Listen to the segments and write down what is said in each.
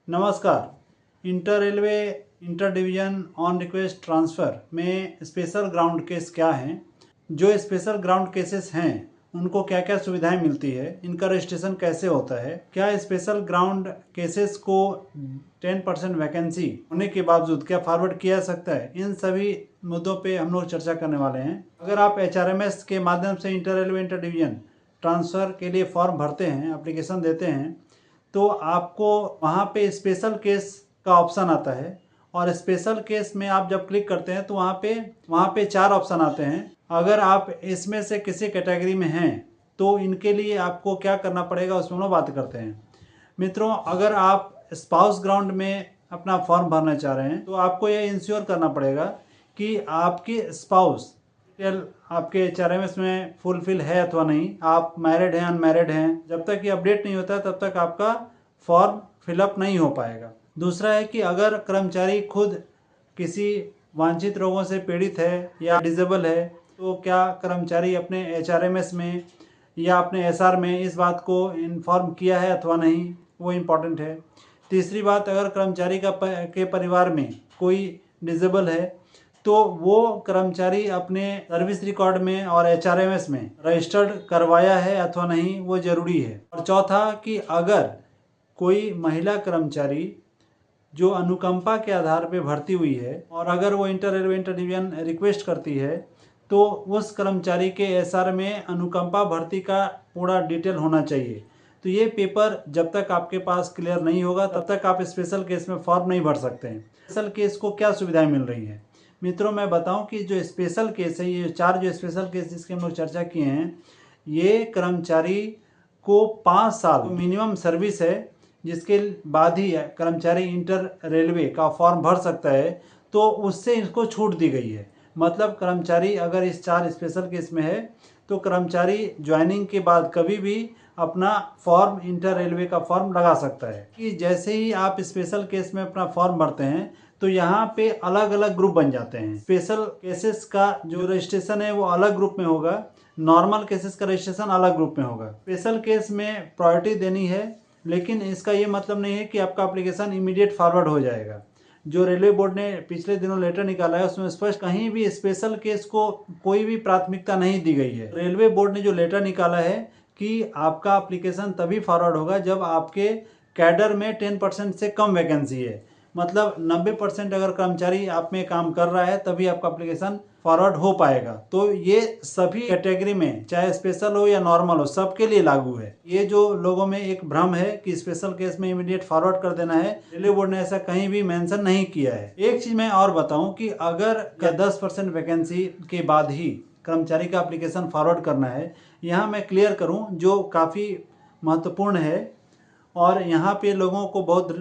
नमस्कार। Inter railway inter division on request transfer में special ground case क्या हैं, जो स्पेशल ग्राउंड केसेस हैं उनको क्या क्या सुविधाएं मिलती है, इनका रजिस्ट्रेशन कैसे होता है, क्या स्पेशल ग्राउंड केसेस को 10% वैकेंसी होने के बावजूद क्या फॉरवर्ड किया जा सकता है, इन सभी मुद्दों पे हम लोग चर्चा करने वाले हैं। अगर आप HRMS के माध्यम से inter railway inter division transfer के लिए फॉर्म भरते हैं, एप्लीकेशन देते हैं, तो आपको वहाँ पे स्पेशल केस का ऑप्शन आता है और स्पेशल केस में आप जब क्लिक करते हैं तो वहाँ पे 4 ऑप्शन आते हैं। अगर आप इसमें से किसी कैटेगरी में हैं तो इनके लिए आपको क्या करना पड़ेगा उसमें हम लोग बात करते हैं। मित्रों, अगर आप स्पाउस ग्राउंड में अपना फॉर्म भरना चाह रहे हैं तो आपको ये इंश्योर करना पड़ेगा कि आपकी स्पाउस आपके HRMS में फुलफिल है अथवा नहीं, आप मैरिड हैं अनमैरिड हैं, जब तक ये अपडेट नहीं होता तब तक आपका फॉर्म फिलअप नहीं हो पाएगा। दूसरा है कि अगर कर्मचारी खुद किसी वांछित रोगों से पीड़ित है या डिसेबल है तो क्या कर्मचारी अपने HRMS में या अपने SR में इस बात को इन्फॉर्म किया है अथवा नहीं, वो इम्पॉर्टेंट है। तीसरी बात, अगर कर्मचारी के परिवार में कोई डिसेबल है तो वो कर्मचारी अपने सर्विस रिकॉर्ड में और HRMS में रजिस्टर्ड करवाया है अथवा नहीं, वो ज़रूरी है। और चौथा कि अगर कोई महिला कर्मचारी जो अनुकंपा के आधार पे भर्ती हुई है और अगर वो inter railway inter division request करती है तो उस कर्मचारी के SR में अनुकंपा भर्ती का पूरा डिटेल होना चाहिए। तो ये पेपर जब तक आपके पास क्लियर नहीं होगा तब तक आप स्पेशल केस में फॉर्म नहीं भर सकते हैं। स्पेशल केस को क्या सुविधाएं मिल रही हैं मित्रों, मैं बताऊं कि जो स्पेशल केस है, ये 4 जो स्पेशल केस जिसकी हम लोग चर्चा किए हैं, ये कर्मचारी को 5 साल मिनिमम सर्विस है जिसके बाद ही कर्मचारी इंटर रेलवे का फॉर्म भर सकता है, तो उससे इसको छूट दी गई है। मतलब कर्मचारी अगर इस 4 स्पेशल केस में है तो कर्मचारी ज्वाइनिंग के बाद कभी भी अपना फॉर्म इंटर रेलवे का फॉर्म लगा सकता है। कि जैसे ही आप स्पेशल केस में अपना फॉर्म भरते हैं तो यहाँ पे अलग अलग ग्रुप बन जाते हैं। स्पेशल केसेस का जो रजिस्ट्रेशन है वो अलग ग्रुप में होगा, नॉर्मल केसेस का रजिस्ट्रेशन अलग ग्रुप में होगा। स्पेशल केस में प्रायोरिटी देनी है, लेकिन इसका ये मतलब नहीं है कि आपका एप्लीकेशन इमीडिएट फॉरवर्ड हो जाएगा। जो रेलवे बोर्ड ने पिछले दिनों लेटर निकाला है उसमें स्पष्ट कहीं भी स्पेशल केस को कोई भी प्राथमिकता नहीं दी गई है। रेलवे बोर्ड ने जो लेटर निकाला है कि आपका एप्लीकेशन तभी फॉरवर्ड होगा जब आपके कैडर में 10% से कम वैकेंसी है। मतलब 90% अगर कर्मचारी आप में काम कर रहा है तभी आपका एप्लीकेशन फॉरवर्ड हो पाएगा। तो ये सभी कैटेगरी में, चाहे स्पेशल हो या नॉर्मल हो, सबके लिए लागू है। ये जो लोगों में एक भ्रम है कि स्पेशल केस में इमीडिएट फॉरवर्ड कर देना है, रेलवे बोर्ड ने ऐसा कहीं भी मेंशन नहीं किया है। एक चीज मैं और बताऊं कि अगर 10% वैकेंसी के बाद ही कर्मचारी का एप्लीकेशन फॉरवर्ड करना है, यहाँ मैं क्लियर करूँ जो काफ़ी महत्वपूर्ण है और यहाँ पे लोगों को बहुत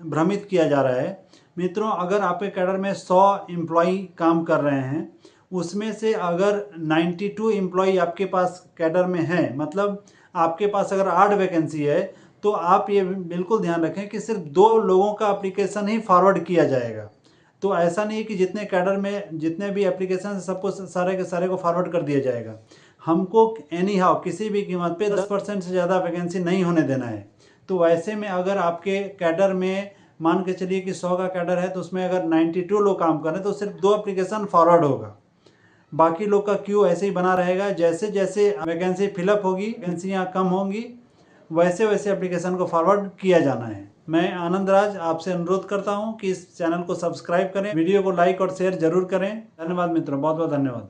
भ्रमित किया जा रहा है। मित्रों, अगर आपके कैडर में 100 एम्प्लॉई काम कर रहे हैं, उसमें से अगर 92 एम्प्लॉई आपके पास कैडर में हैं, मतलब आपके पास अगर 8 वैकेंसी है, तो आप ये बिल्कुल ध्यान रखें कि सिर्फ 2 लोगों का एप्लीकेशन ही फॉरवर्ड किया जाएगा। तो ऐसा नहीं है कि जितने कैडर में जितने भी एप्लीकेशन है सबको सारे के सारे को फॉरवर्ड कर दिया जाएगा। हमको एनी हाउ किसी भी कीमत पे 10% से ज़्यादा वैकेंसी नहीं होने देना है। तो वैसे में अगर आपके कैडर में मान के चलिए कि 100 का कैडर है तो उसमें अगर 92 लोग काम कर रहे हैं तो सिर्फ 2 एप्लीकेशन फॉरवर्ड होगा, बाकी लोग का क्यू ऐसे ही बना रहेगा। जैसे जैसे वैकेंसी फिलअप होगी, वैकेंसियाँ कम होंगी, वैसे वैसे एप्लीकेशन को फॉरवर्ड किया जाना है। मैं आनंद राज आपसे अनुरोध करता हूँ कि इस चैनल को सब्सक्राइब करें, वीडियो को लाइक और शेयर जरूर करें। धन्यवाद मित्रों, बहुत बहुत धन्यवाद।